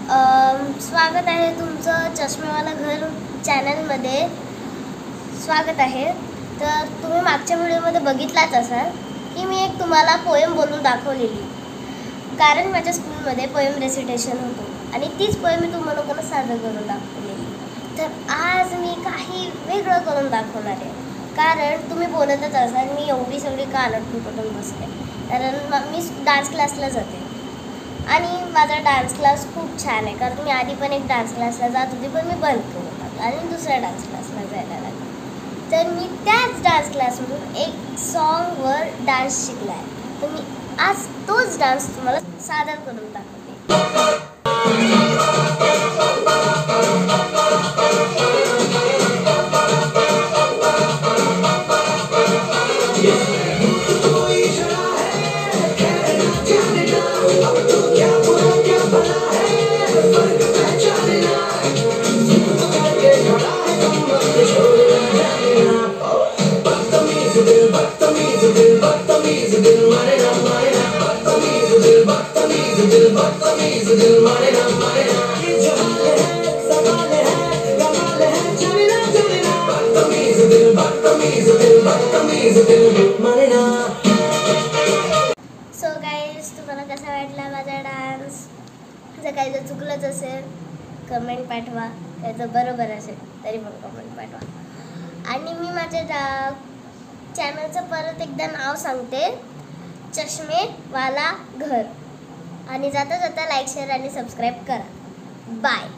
स्वागत आहे तुमचं चष्मेवाला घर चॅनलमध्ये स्वागत आहे। तर तुम्ही मागच्या व्हिडिओमध्ये बघितलाच असाल की मी एक तुम्हाला पोएम बोलून दाखवलेली, कारण माझ्या स्कूलमध्ये पोएम रेसिटेशन होतं आणि तीच पोएम मी तुम्हाला सादर करून दाखवलेली। तर आज मी काही वेगळं करून दाखवणार आहे, कारण तुम्ही बोलतच असाल मी एवढी सगळी का अडकून पडून बसते, कारण मी डान्स क्लासला जाते आणि माझा डान्स क्लास खूप छान आहे। कारण मी आधी पण एक डान्स क्लासला जात होती, पण मी बंद करून टाकला आणि दुसऱ्या डान्स क्लासला जायला लागले। तर मी त्याच डान्स क्लासमधून एक सॉन्गवर डान्स शिकला आहे, तर मी आज तोच डान्स तुम्हाला सादर करून दाखवते। सो गाईज, तुम्हाला कसा वाटला माझा डान्स? जर काही जर चुकलंच असेल कमेंट पाठवा, काही जर बरोबर असेल तरी पण कमेंट पाठवा। आणि मी माझ्या चॅनलचं परत एकदा नाव सांगते, चष्मेवाला घर। आणि जाता जाता लाईक शेअर आणि सबस्क्राईब करा। बाय।